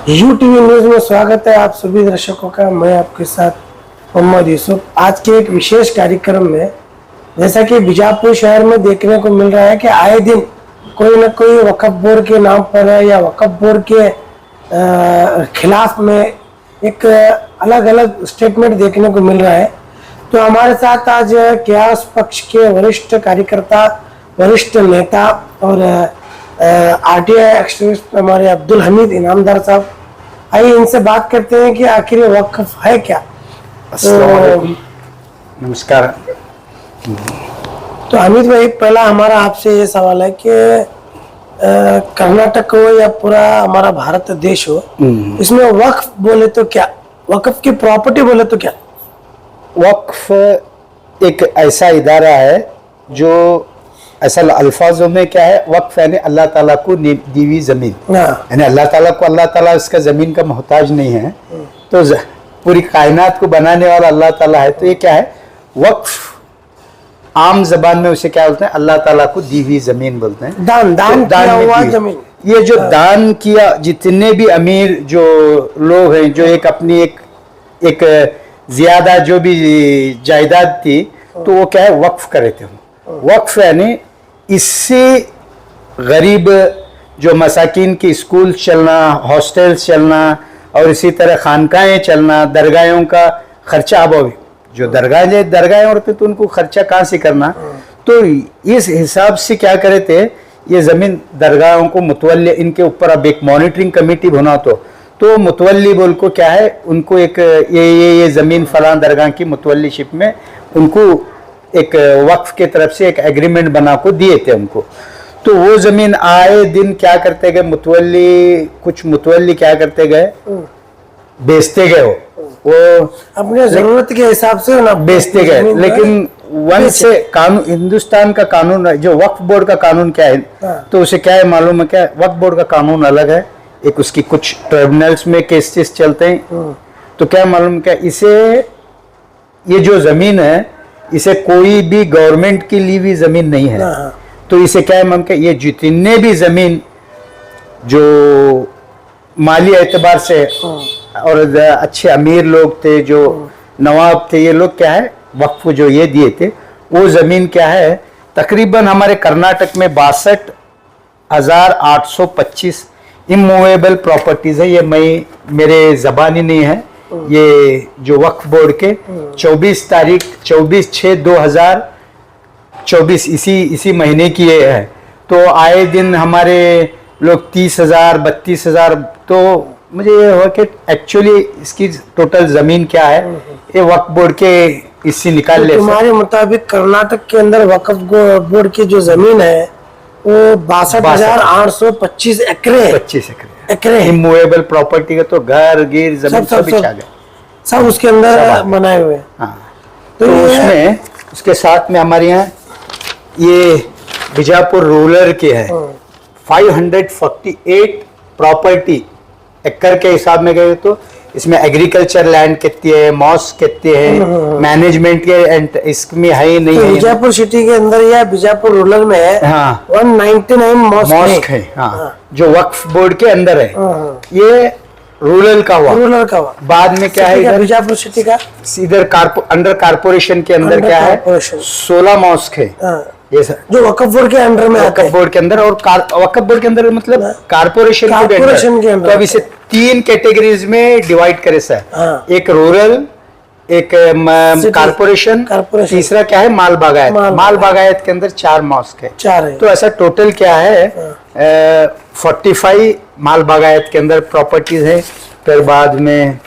UTV news में स्वागत है आप सभी दर्शकों का। मैं आपके साथ मोहम्मद यूसुफ। आज के एक विशेष कार्यक्रम में जैसा कि बीजापुर शहर में देखने को मिल रहा है कि आए दिन कोई न कोई वक्फ बोर्ड के नाम पर है या वक्फ बोर्ड के खिलाफ में एक अलग अलग स्टेटमेंट देखने को मिल रहा है। तो हमारे साथ आज क्यास पक्ष के वरिष्ठ कार्यकर्ता, वरिष्ठ नेता और आरटीआई एक्टिविस्ट हमारे अब्दुल हमीद इनामदार साहब, आइए इनसे बात करते हैं कि आखिर ये वक्फ है क्या। नमस्कार। तो हमीद भाई, पहला हमारा आपसे ये सवाल है कि कर्नाटक हो या पूरा हमारा भारत देश हो, इसमें वक्फ बोले तो क्या, वक्फ की प्रॉपर्टी बोले तो क्या? वक्फ एक ऐसा इदारा है जो असल अल्फाजों में क्या है, वक्फ यानी अल्लाह ताला को दी हुई जमीन, यानी अल्लाह ताला को, अल्लाह ताला इसका जमीन का मोहताज नहीं है, तो पूरी कायनात को बनाने वाला अल्लाह ताला है। तो ये क्या है, वक्फ आम जबान में उसे क्या बोलते हैं, अल्लाह ताला को दी हुई जमीन बोलते हैं। दान दान तो किया हुआ जमीन। ये जो दान किया, जितने भी अमीर जो लोग हैं, जो एक अपनी एक ज्यादा जो भी जायदाद थी, तो वो क्या है, वक्फ कर रहे थे। वक्फ यानी इससे गरीब जो मसाकिन की स्कूल चलना, हॉस्टल्स चलना और इसी तरह खानकाएं चलना, दरगाहों का खर्चा, अब जो दरगाहें होते तो उनको खर्चा कहाँ से करना, तो इस हिसाब से क्या करे थे, ये ज़मीन दरगाहों को मुतवल्ली, इनके ऊपर अब एक मॉनिटरिंग कमेटी बना, तो मुतवल्ली बोल को क्या है, उनको एक ये ज़मीन फलां दरगाह की मुतवल्लीशिप में उनको एक वक्फ के तरफ से एक एग्रीमेंट बना को दिए थे उनको। तो वो जमीन आए दिन क्या करते गए, कुछ मुतवल्ली क्या करते गए, बेचते गए, वो अपने जरूरत के हिसाब से ना बेचते गए। लेकिन वन से कानून, हिंदुस्तान का कानून, जो वक्फ बोर्ड का कानून क्या है, तो उसे क्या है मालूम है क्या, वक्फ बोर्ड का कानून अलग है, एक उसकी कुछ ट्रिब्यूनल्स में केसेस चलते हैं। तो क्या मालूम क्या, इसे ये जो जमीन है, इसे कोई भी गवर्नमेंट की ली हुई जमीन नहीं है। तो इसे क्या है मालूम क्या, ये जितने भी जमीन जो माली एतबार से और अच्छे अमीर लोग थे, जो नवाब थे, ये लोग क्या है वक्फ जो ये दिए थे, वो जमीन क्या है, तकरीबन हमारे कर्नाटक में 62,825 इमूवेबल प्रॉपर्टीज है। ये मेरे जबानी नहीं है, ये जो वक्फ बोर्ड के 24/6/2024 इसी महीने की ये है। तो आए दिन हमारे लोग 30,000 32,000, तो मुझे ये हुआ कि एक्चुअली इसकी टोटल जमीन क्या है, ये वक्फ बोर्ड के इससे निकाल ले। तुम्हारे मुताबिक कर्नाटक के अंदर वक्फ बोर्ड की जो जमीन है वो 62,825 एकड़, 25 एकड़ इमूवेबल प्रॉपर्टी का, तो घर गिर जमीन सब आ गए, सब उसके अंदर बनाए हुए। हाँ, तो उसमें उसके साथ में हमारे यहाँ ये बीजापुर रूरल के है 548 प्रॉपर्टी एकड़ के हिसाब में गए, तो इसमें एग्रीकल्चर लैंड कितनी है, मॉस्क कितने हैं, मैनेजमेंट के इसमें है ही नहीं। तो बीजापुर सिटी के अंदर या बीजापुर रूरल में है, हाँ, 199 मॉस्क है। हाँ, जो वक्फ बोर्ड के अंदर है। ये रूरल का हुआ। बाद में क्या है, बीजापुर सिटी का इधर अंडर कारपोरेशन के अंदर क्या है, 16 मॉस्क है। ये जो वक्फ बोर्ड के अंडर में, वक्फ बोर्ड के अंदर, और वक्फ बोर्ड के अंदर मतलब कारपोरेशन के अंदर। तो अब इसे 3 कैटेगरीज में डिवाइड करे सर, एक रूरल, एक कारपोरेशन, तीसरा क्या है माल बागायत के अंदर 4 मॉस्क है। तो ऐसा टोटल क्या है 45 माल बागायत के अंदर प्रॉपर्टीज है। फिर बाद में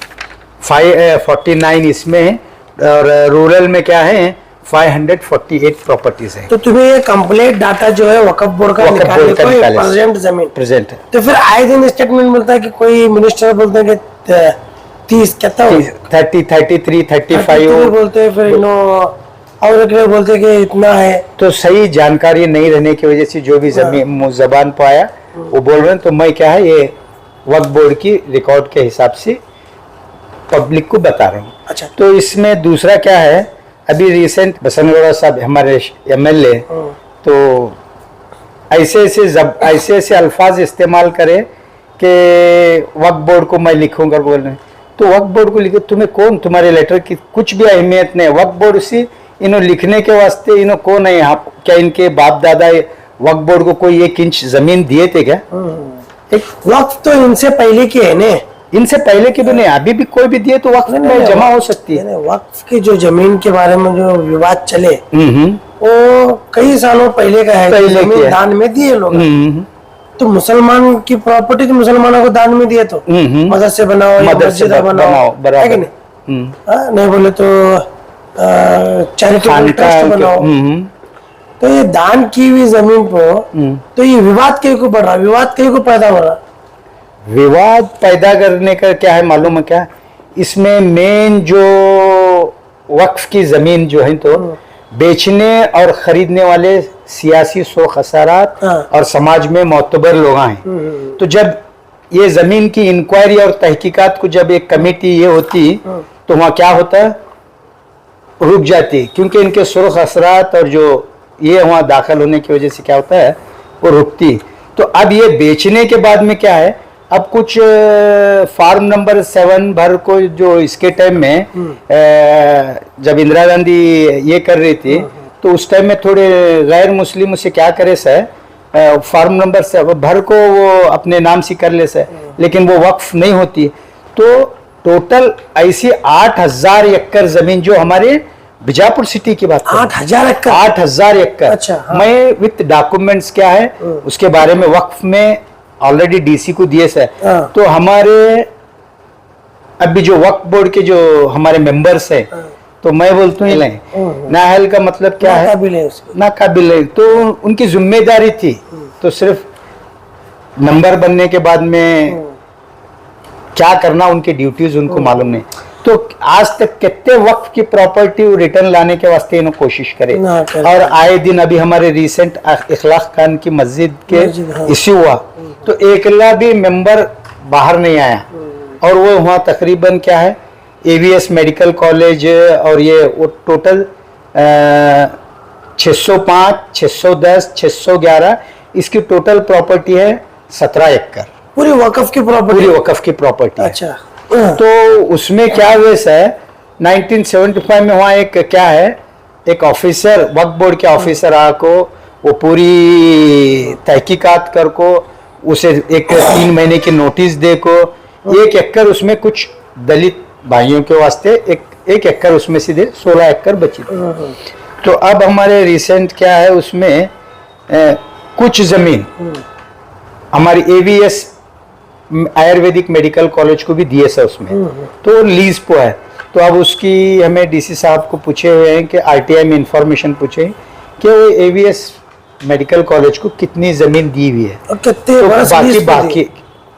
49 इसमें है, और रूरल में क्या है 548 प्रॉपर्टीज है। तो तुम्हें ये कंप्लीट डाटा जो है वक्फ बोर्ड का प्रेजेंट जमीन प्रेजेंट है। तो फिर आए दिन स्टेटमेंट मिलता है कि कोई मिनिस्टर बोलते हैं कि 30 कहता है 33 35 बोलते हैं, फिर और बोलते हैं कि इतना है। तो सही जानकारी नहीं रहने की वजह से जो भी जबान पे आया वो बोल रहे हैं। तो मैं क्या है, ये वक्फ बोर्ड की रिकॉर्ड के हिसाब से पब्लिक को बता रहा हूँ। अच्छा, तो इसमें दूसरा क्या है, अभी रिसेंट बसनगौड़ा साहब हमारे एमएलए तो ऐसे ऐसे अल्फाज इस्तेमाल करे कि वक्फ बोर्ड को मैं लिखूंगा बोल रहे हैं। तो वक्फ बोर्ड को लिखे, तुम्हें कौन, तुम्हारे लेटर की कुछ भी अहमियत नहीं। वक्फ बोर्ड से इन्हों लिखने के वास्ते इन्हों कौन है यहाँ, क्या इनके बाप दादा वक्फ बोर्ड को कोई 1 इंच जमीन दिए थे क्या? एक वक्फ तो इनसे पहले की है ने, इनसे पहले के भी नहीं, अभी भी कोई भी दिए तो वक्फ में जमा हो सकती है। वक्फ की जो जमीन के बारे में जो विवाद चले वो कई सालों पहले का है, पहले जमीन की है। दान में दिए लोग। तो मुसलमान की प्रॉपर्टी तो मुसलमानों को दान में दिए, तो मदरसे बनाओ या मस्जिद बनाओ, है कि नहीं? हाँ, नहीं बोले तो चैरिटेबल ट्रस्ट बनाओ। तो ये दान की हुई जमीन को, तो ये विवाद कहीं को बढ़ रहा, विवाद कहीं को पैदा हो रहा। विवाद पैदा करने का क्या है मालूम है क्या? इसमें मेन जो वक्फ की जमीन जो है तो बेचने और खरीदने वाले सियासी सो खसारात और समाज में मोतबर लोग हैं। तो जब ये जमीन की इंक्वायरी और तहकीकात को जब एक कमेटी ये होती तो वहाँ क्या होता है, रुक जाती, क्योंकि इनके सुरख असरात और जो ये वहाँ दाखिल होने की वजह से क्या होता है वो रुकती। तो अब ये बेचने के बाद में क्या है, अब कुछ फार्म नंबर 7 भर को जो इसके टाइम में जब इंदिरा गांधी ये कर रही थी तो उस टाइम में थोड़े गैर मुस्लिम उसे क्या करे सर, फार्म नंबर 7 भर को वो अपने नाम से कर ले सर, लेकिन वो वक्फ नहीं होती। तो टोटल ऐसी 8,000 एकड़ जमीन जो हमारे बीजापुर सिटी की बात, 8,000 एकड़, 8,000 एकड़। अच्छा, हाँ। मैं विथ डॉक्यूमेंट्स क्या है उसके बारे में वक्फ में ऑलरेडी डीसी को दिए सर। तो हमारे अभी जो वक्फ बोर्ड के जो हमारे मेंबर्स हैं, तो मैं बोलता हूँ नाहल का मतलब क्या है, ना काबिल है। तो उनकी जिम्मेदारी थी, तो सिर्फ मेंबर बनने के बाद में क्या करना उनकी ड्यूटीज उनको मालूम नहीं। तो आज तक कितने वक्फ की प्रॉपर्टी रिटर्न लाने के वास्ते इन्होंने कोशिश करे, और आए दिन अभी हमारे रिसेंट इखलाक खान की मस्जिद के इश्यू हुआ तो एकला भी मेंबर बाहर नहीं आया, और वो वहाँ तकरीबन क्या है एवीएस मेडिकल कॉलेज और ये वो टोटल 605, 610, 611 इसकी टोटल प्रॉपर्टी है 17 एकड़, पूरी वक्फ की प्रॉपर्टी, पूरी वक्फ की प्रॉपर्टी। अच्छा, तो उसमें क्या हुआ है 1975 में वहाँ एक क्या है, एक ऑफिसर वक्फ बोर्ड के ऑफिसर आको वो पूरी तहकीकात कर को उसे एक 3 महीने की नोटिस दे को 1 एकड़ उसमें कुछ दलित भाइयों के वास्ते एक एकड़ उसमें सीधे 16 एकड़ बची। तो अब हमारे रिसेंट क्या है उसमें कुछ जमीन हमारी एवीएस आयुर्वेदिक मेडिकल कॉलेज को भी दिए सर उसमें, तो लीज पे है। तो अब उसकी हमें डीसी साहब को पूछे हुए हैं कि आरटीआई में इंफॉर्मेशन पूछे कि वो एवीएस मेडिकल कॉलेज को कितनी जमीन दी हुई है, कितने तो बाकी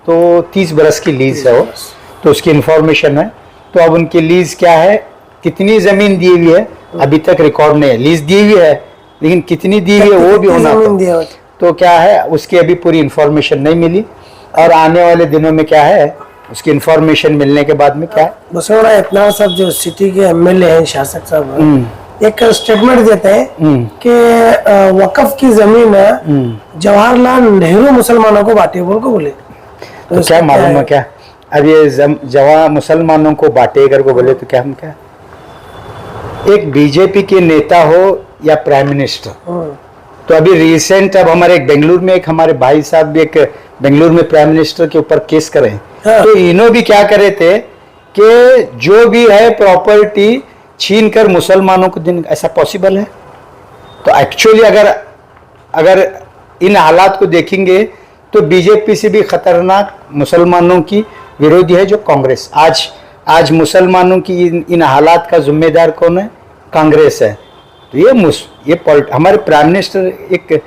तो 30 बरस की लीज है वो, तो उसकी इंफॉर्मेशन है। तो अब उनकी लीज क्या है, कितनी जमीन दी हुई है अभी तक रिकॉर्ड नहीं है, लीज दी हुई है लेकिन कितनी दी हुई है वो भी होना था। तो क्या है उसकी अभी पूरी इंफॉर्मेशन नहीं मिली, और आने वाले दिनों में क्या है उसकी इंफॉर्मेशन मिलने के बाद में क्या है। बसोड़ा इतना सब जो सिटी के एमएलए हैं, शासक साहब एक स्टेटमेंट देते हैं कि वक्फ की जमीन जवाहरलाल नेहरू मुसलमानों को बांटे बोल को बोले। तो क्या मालूम है क्या, अब ये जवा मुसलमानों को बांटे अगर को बोले तो क्या हम क्या, एक बीजेपी के नेता हो या प्राइम मिनिस्टर, तो अभी रिसेंट अब हमारे एक बेंगलुरु में एक हमारे भाई साहब भी एक बेंगलुरु में प्राइम मिनिस्टर के ऊपर केस करे, तो इन्हों भी क्या करे थे कि जो भी है प्रॉपर्टी छीन कर मुसलमानों को देने, ऐसा पॉसिबल है? तो एक्चुअली अगर इन हालात को देखेंगे तो बीजेपी से भी खतरनाक मुसलमानों की विरोधी है जो कांग्रेस। आज मुसलमानों की इन हालात का जिम्मेदार कौन है? कांग्रेस है। तो ये हमारे प्राइम मिनिस्टर एक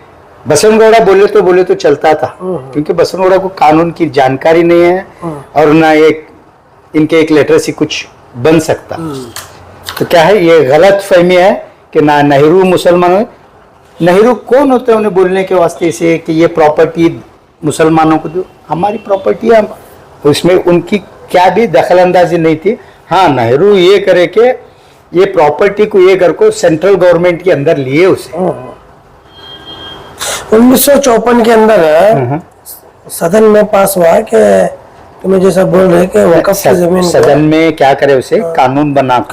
बसनगौड़ा बोले तो चलता था, क्योंकि बसनगौड़ा को कानून की जानकारी नहीं है और ना इनके एक लेटर से कुछ बन सकता। तो क्या है ये गलत फहमी है कि ना नेहरू मुसलमान है। नेहरू कौन होते हैं उन्हें बोलने के वास्ते से कि ये प्रॉपर्टी मुसलमानों को दो, हमारी प्रॉपर्टी है, उसमें उनकी क्या भी दखल अंदाजी नहीं थी। हाँ नेहरू ये करे कि ये प्रॉपर्टी को, ये घर को सेंट्रल गवर्नमेंट के अंदर लिए उसे। 1954 के अंदर सदन में पास हुआ कि तुम्हें जैसा बोल रहे कि वक़्फ़ की जमीन सदन में क्या करे उसे कानून बना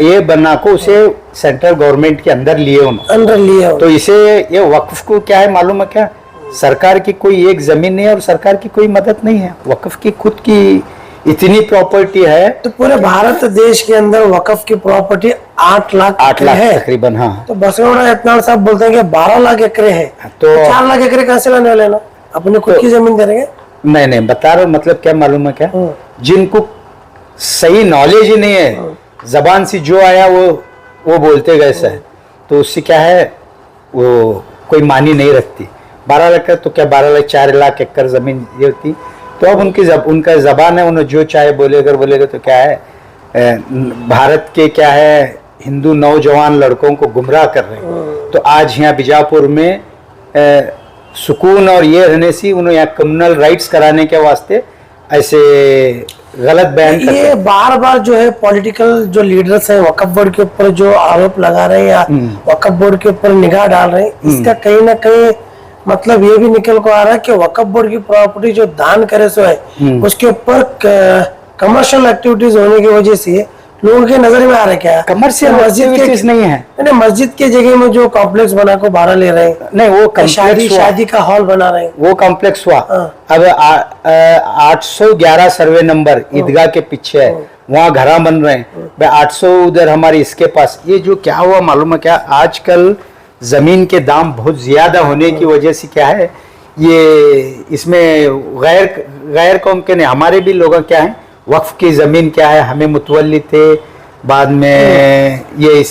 ये बना को उसे सेंट्रल गवर्नमेंट के अंदर लिए उन्होंने। तो इसे ये वक्फ को क्या है मालूम है क्या, सरकार की कोई एक जमीन नहीं है और सरकार की कोई मदद नहीं है, वक्फ की खुद की इतनी प्रॉपर्टी है। तो पूरे भारत देश के अंदर वक़्फ़ की प्रॉपर्टी 8 लाख है तकरीबन। हाँ, तो बसरोड़ा इतना साहब बोलते हैं कि 12 लाख एकड़ है, तो 4 लाख एकड़ कहाँ से लाने वाले ना, अपने खुद की जमीन दे देंगे? नहीं बता रहा हूँ, मतलब क्या मालूम है क्या, जिनको सही नॉलेज ही नहीं है, जबान से जो आया वो बोलते गए सर, तो उससे क्या है वो कोई मानी नहीं रखती। 12 लाख तो क्या 12 लाख 4 लाख एकड़ जमीन ये होती। तो अब उनका जबान है, उन्हें जो चाहे बोलेगा तो क्या है, भारत के क्या है हिंदू नौजवान लड़कों को गुमराह कर रहे हैं। तो आज यहाँ बीजापुर में सुकून और ये रहने से उन्हें यहाँ कम्युनल राइट्स कराने के वास्ते ऐसे गलत बयान करते हैं। ये बार बार जो है पॉलिटिकल जो लीडर्स हैं वक्फ बोर्ड के ऊपर जो आरोप लगा रहे हैं या वक्फ बोर्ड के ऊपर निगाह डाल रहे हैं, इसका कहीं ना कहीं मतलब ये भी निकल को आ रहा है कि वक्फ बोर्ड की प्रॉपर्टी जो दान करे सो है उसके ऊपर कमर्शियल एक्टिविटीज होने की वजह से लोगों के नजर में आ रहा है क्या कमर्शियल एक्टिविटीज नहीं है। मस्जिद के जगह में जो कॉम्प्लेक्स बना को भाड़ा ले रहे हैं, नहीं वो शादी का हॉल बना रहे हैं, वो कॉम्प्लेक्स हुआ। अब 811 सर्वे नंबर ईदगाह के पीछे है, वहाँ घरा बन रहे हैं। 800 उधर हमारे इसके पास। ये जो क्या हुआ मालूम है क्या, आजकल जमीन के दाम बहुत ज्यादा होने की वजह से क्या है, ये इसमें गैर कौम के नहीं, हमारे भी लोग क्या है वक्फ की जमीन क्या है हमें मुतवल्ली थे, बाद में ये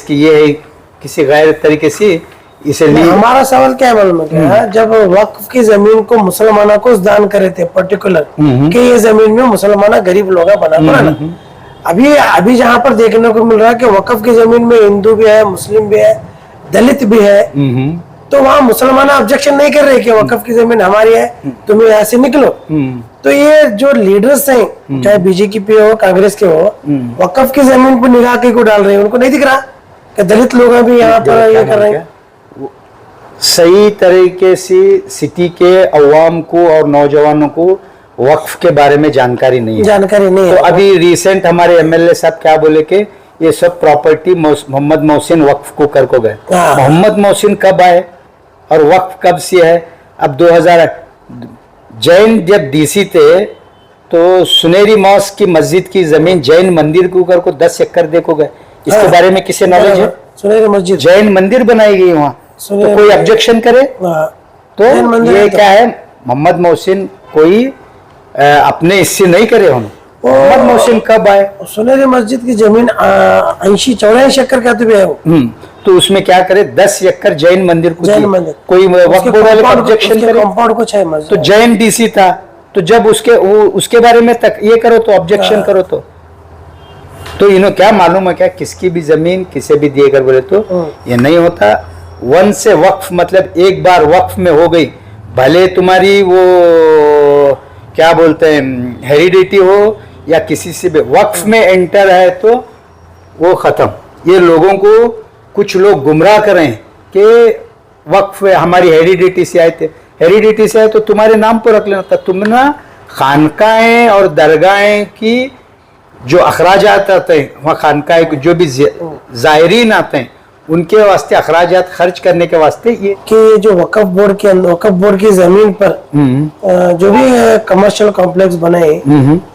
किसी गैर तरीके से इसे लिए। हमारा सवाल क्या है मालूम है, जब वक्फ की जमीन को मुसलमानों को दान करे थे पर्टिकुलर कि ये जमीन में मुसलमान गरीब लोग बना, अभी जहाँ पर देखने को मिल रहा है कि वक्फ की जमीन में हिंदू भी है, मुस्लिम भी है, दलित भी है, तो वहाँ मुसलमान ऑब्जेक्शन नहीं कर रहे कि वक्फ की जमीन हमारी है, तुम यहाँ से निकलो। तो ये जो लीडर्स हैं चाहे बीजेपी हो कांग्रेस के हो, वक्फ की जमीन पर निगाह को डाल रहे हैं, उनको नहीं दिख रहा कि दलित लोग भी यहाँ पर ये कर रहे हैं। सही तरीके से सिटी के अवाम को और नौजवानों को वक्फ के बारे में जानकारी नहीं है। तो अभी रिसेंट हमारे एमएलए साहब क्या बोले कि ये सब प्रॉपर्टी मोहम्मद मोहसिन वक्फ को कर को गए। मोहम्मद मोहसिन कब आए और वक्फ कब से है? अब 2000 जैन जब डीसी थे तो सुनेरी मॉस्क की मस्जिद की जमीन जैन मंदिर के ऊपर को 10 एकड़ देखो गए। इसके बारे में किसे नॉलेज है? सुनेरी मस्जिद जैन मंदिर बनाई गई वहाँ, तो कोई ऑब्जेक्शन करे? तो ये क्या है, मोहम्मद मोहसिन कोई अपने इससे नहीं करे हों। मोहम्मद मोहसिन कब आए? सुनेरी मस्जिद की जमीन 84 एकड़ का तो भी है। तो उसमें क्या करे, 10 एकड़ जैन मंदिर को कोई वक्फ बोर्ड वाले ऑब्जेक्शन करे? कंपाउंड कुछ है तो जैन डीसी था, तो जब उसके बारे में तक ये करो तो ऑब्जेक्शन करो, तो इन्हों क्या मालूम है क्या किसकी भी जमीन किसे भी दिए कर बोले तो ये नहीं होता। वन से वक्फ मतलब एक बार वक्फ में हो गई, भले तुम्हारी वो क्या बोलते हैं हेरिडिटी हो या किसी से भी वक्फ में एंटर है तो वो खत्म। ये लोगों को कुछ लोग गुमराह करें कि वक्फ हमारी हेरिडिटी से आए थे, हेरिडिटी से आए तो तुम्हारे नाम पर रख लेना था। तुम ना खानकाएं और दरगाहें की जो अखराजात आते हैं, वहाँ खानकाएं को जो भी ज़ायरीन आते हैं उनके वास्ते अखराजात खर्च करने के वास्ते ये कि जो वक्फ बोर्ड के अंदर वक्फ बोर्ड की जमीन पर जो भी कमर्शियल कॉम्प्लेक्स बने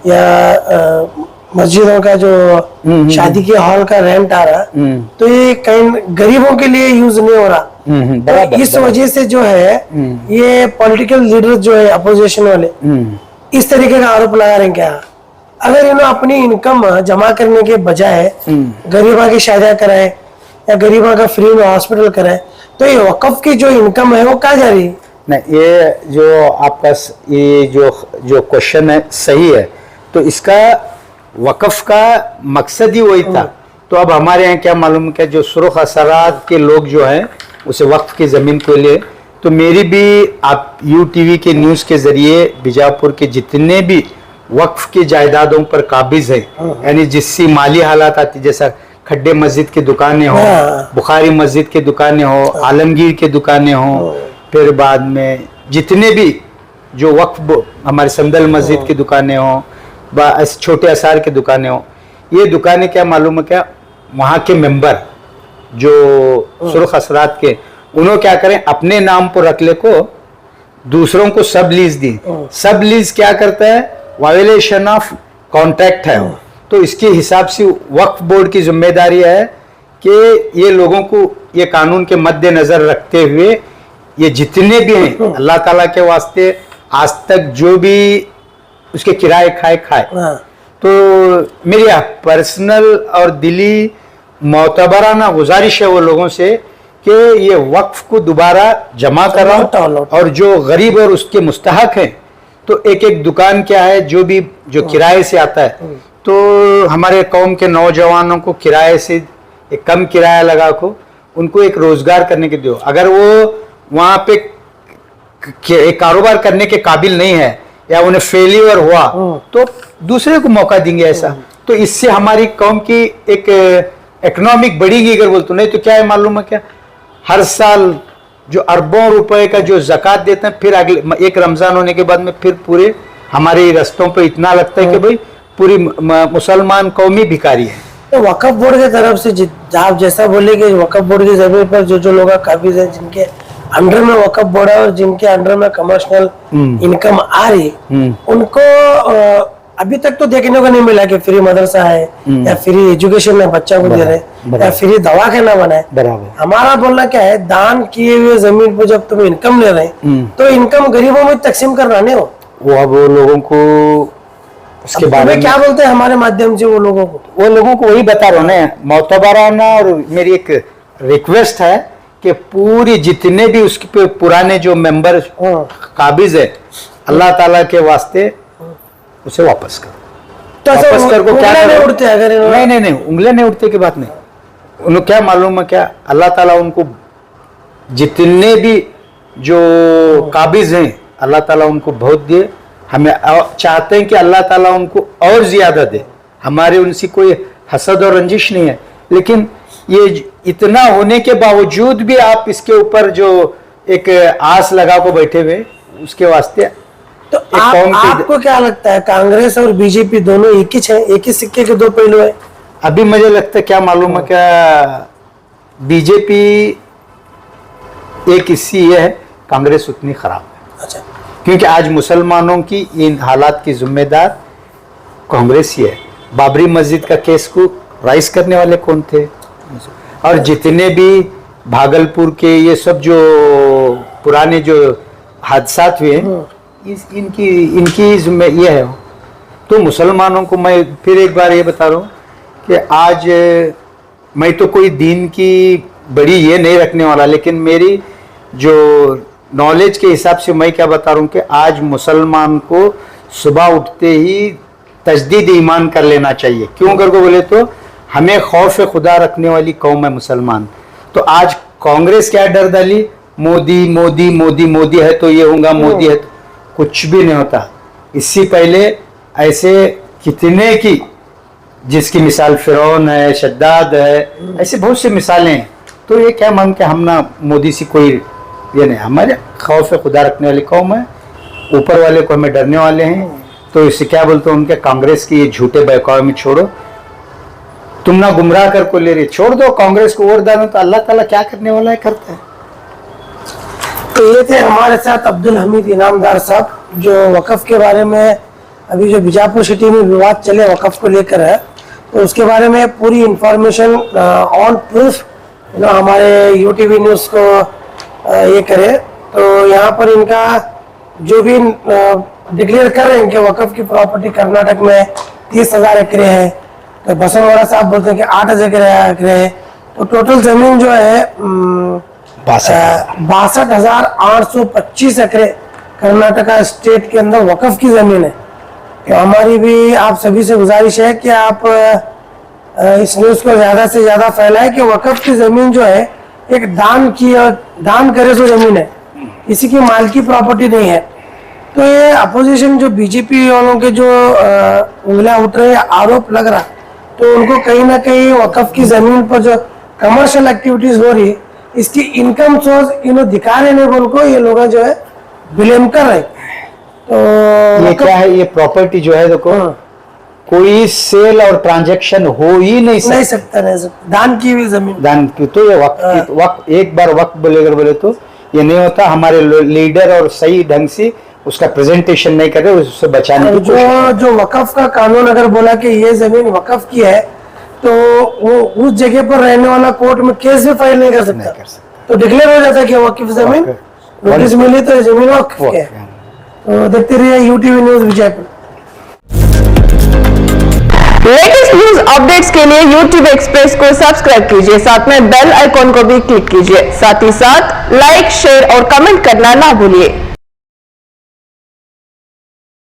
या मस्जिदों का जो शादी के हॉल का रेंट आ रहा, तो ये कहीं गरीबों के लिए यूज नहीं हो रहा। तो इस वजह से जो है ये पॉलिटिकल लीडर जो है अपोजिशन वाले इस तरीके का आरोप लगा रहे हैं क्या, अगर इन्होंने अपनी इनकम जमा करने के बजाय गरीबा की शादियां कराए या गरीबा का फ्री में हॉस्पिटल कराए, तो ये वक्फ की जो इनकम है वो कहाँ जा रही है? नहीं, ये जो आपका ये जो क्वेश्चन है सही है, तो इसका वक्फ का मकसद ही वही था। तो अब हमारे यहाँ क्या मालूम क्या जो सुरख असरात के लोग जो हैं उसे वक्फ की ज़मीन को लिए, तो मेरी भी आप UTV के न्यूज़ के ज़रिए बीजापुर के जितने भी वक्फ की जायदादों पर काबिज है, यानी जिससे माली हालात आती, जैसा खड्डे मस्जिद की दुकानें हो, हाँ। बुखारी मस्जिद की दुकानें हो, आलमगीर की दुकानें हो, फिर बाद में जितने भी जो हमारे संदल मस्जिद की दुकानें हो, छोटे असार की दुकानें हो, ये दुकानें क्या मालूम है क्या, वहाँ के मेंबर जो सुर्ख असरात के, उन्होंने क्या करें अपने नाम पर रख ले को दूसरों को सब लीज दी। सब लीज क्या करता है, वायोलेशन ऑफ कॉन्ट्रैक्ट है। तो इसके हिसाब से वक्फ बोर्ड की जिम्मेदारी है कि ये लोगों को ये कानून के मद्देनजर रखते हुए ये जितने भी हैं अल्लाह ताला के वास्ते आज तक जो भी उसके किराए खाए तो मेरी पर्सनल और दिली मोतबराना गुजारिश है वो लोगों से कि ये वक्फ को दोबारा जमा कराओ, और जो गरीब और उसके मुस्तहक हैं, तो एक एक दुकान क्या है जो किराए से आता है, तो हमारे कौम के नौजवानों को किराए से एक कम किराया लगा को उनको एक रोजगार करने के दो। अगर वो वहाँ पे एक कारोबार करने के काबिल नहीं है या उन्हें फेलियर हुआ तो दूसरे को मौका देंगे ऐसा। तो इससे हमारी कौम की एक इकोनॉमिक बढ़ेगी। अगर बोलते नहीं तो क्या है मालूम है क्या, हर साल जो अरबों रुपए का जो ज़कात देते हैं, फिर अगले एक रमजान होने के बाद में फिर पूरे हमारे रास्तों पे इतना लगता है कि भाई पूरी मुसलमान कौमी भिखारी है। तो वक्फ बोर्ड की तरफ से आप जैसा बोले कि वक्फ बोर्ड की जमीन पर जो लोग काबिज है, जिनके अंडर में वक्फ बोर्ड है और जिनके अंडर में कमर्शियल इनकम आ रही, उनको अभी तक तो देखने को नहीं मिला कि फ्री मदरसा है या फ्री एजुकेशन में बच्चा को दे रहे या फ्री दवा खाना बनाए। बराबर। हमारा बोलना क्या है, दान किए हुए जमीन पर जब तुम इनकम ले रहे तो इनकम गरीबों में तकसीम करना नहीं हो। वो अब वो लोगों को उसके बारे में क्या बोलते हैं हमारे माध्यम से वो लोगों को वही बता रहा हूँ ना, मोतबराना। और मेरी एक रिक्वेस्ट है कि पूरी जितने भी उसके पुराने जो मेंबर काबिज है, अल्लाह ताला के वास्ते उसे वापस करो। तो वापस कर को क्या नहीं उठते अगर नहीं उंगलियां नहीं उठते की बात नहीं। उन्हें क्या मालूम है क्या, अल्लाह ताला उनको जितने भी जो काबिज हैं अल्लाह ताला उनको बहुत दे। हमें चाहते हैं कि अल्लाह ताला उनको और ज्यादा दे। हमारे उनसे कोई हसद और रंजिश नहीं है, लेकिन ये इतना होने के बावजूद भी आप इसके ऊपर जो एक आस लगा को बैठे हुए, उसके वास्ते तो आपको क्या लगता है, कांग्रेस और बीजेपी दोनों एक ही सिक्के के दो पहलू है? अभी मुझे लगता है क्या मालूम है क्या, बीजेपी एक हिस्सी है, कांग्रेस उतनी खराब है। अच्छा। क्योंकि आज मुसलमानों की इन हालात की जिम्मेदार कांग्रेस ही है। बाबरी मस्जिद का केस को राइज करने वाले कौन थे? और जितने भी भागलपुर के ये सब जो पुराने जो हादसात हुए इनकी जिम्मे ये है। तो मुसलमानों को मैं फिर एक बार ये बता रहा हूँ कि आज मैं तो कोई दीन की बड़ी ये नहीं रखने वाला, लेकिन मेरी जो नॉलेज के हिसाब से मैं क्या बता रहा हूँ कि आज मुसलमान को सुबह उठते ही तजदीद ईमान कर लेना चाहिए। क्यों कर को बोले तो हमें खौफ खुदा रखने वाली कौम है मुसलमान। तो आज कांग्रेस क्या डर डाली, मोदी मोदी मोदी मोदी है तो ये होगा, मोदी है तो कुछ भी नहीं होता। इससे पहले ऐसे कितने की जिसकी मिसाल फिरौन है, शद्दाद है, ऐसे बहुत सी मिसालें हैं। तो ये क्या मान के हम ना मोदी से कोई ये नहीं, हमारे खौफ खुदा रखने वाली कौम है, ऊपर वाले को हमें डरने वाले हैं। तो इससे क्या बोलते हैं उनके कांग्रेस की ये झूठे बहकावे में छोड़ो, तुम ना गुमराह कर को ले रही, छोड़ दो कांग्रेस को वोट डालो तो अल्लाह ताला क्या करने वाला है करता है। तो ये थे हमारे साथ अब्दुल हमीद इनामदार साहब, जो वक़्फ़ के बारे में अभी जो बीजापुर सिटी में विवाद चले वक़्फ़ को लेकर है, तो उसके बारे में पूरी इंफॉर्मेशन ऑन प्रूफ हमारे यूटीवी न्यूज़ को ये करे। तो यहाँ पर इनका जो भी डिक्लेयर कर रहे हैं कि वक़्फ़ की प्रॉपर्टी कर्नाटक में 30,000 एकड़ है, तो बसनवाड़ा साहब बोलते हैं कि 8,000 एकड़ है। तो टोटल जमीन जो है 62,825 एकड़ कर्नाटका स्टेट के अंदर वक़्फ़ की जमीन है। तो हमारी भी आप सभी से गुजारिश है कि आप इस न्यूज़ को ज़्यादा से ज़्यादा फैलाएं कि वक़्फ़ की ज़मीन जो है एक दान करे तो ज़मीन है, किसी की माल की प्रॉपर्टी नहीं है। तो ये अपोजिशन जो बीजेपी वालों के जो उंगलियां उठ रहे हैं, आरोप लग रहा तो उनको कहीं ना कहीं वक्फ की जमीन पर जो कमर्शियल एक्टिविटीज हो रही है इसकी इनकम सोर्स इन्हें दिखा रहे नहीं, बोल को ये लोग जो है ब्लेम कर रहे। तो ये क्या है, ये प्रॉपर्टी जो है देखो, कोई सेल और ट्रांजैक्शन हो ही नहीं सकता। नहीं सकता दान की हुई जमीन। दान की तो ये वक्त एक बार वक्त बोले तो ये नहीं होता। हमारे लीडर और सही ढंग से उसका प्रेजेंटेशन नहीं कर रहे, उससे बचाने की कोशिश। जो वकफ का कानून अगर बोला कि ये जमीन वकफ की है तो वो उस जगह पर रहने वाला कोर्ट में केस भी फाइल नहीं कर सकता, तो डिक्लेयर हो जाता है कि वकफ जमीन, नोटिस मिली तो जमीन वकफ की है। तो देखते रहिए UTV news Vijaypur. Latest news updates के लिए YouTube एक्सप्रेस को सब्सक्राइब कीजिए, साथ में बेल आइकॉन को भी क्लिक कीजिए। साथ ही साथ लाइक, शेयर और कमेंट करना ना भूलिए।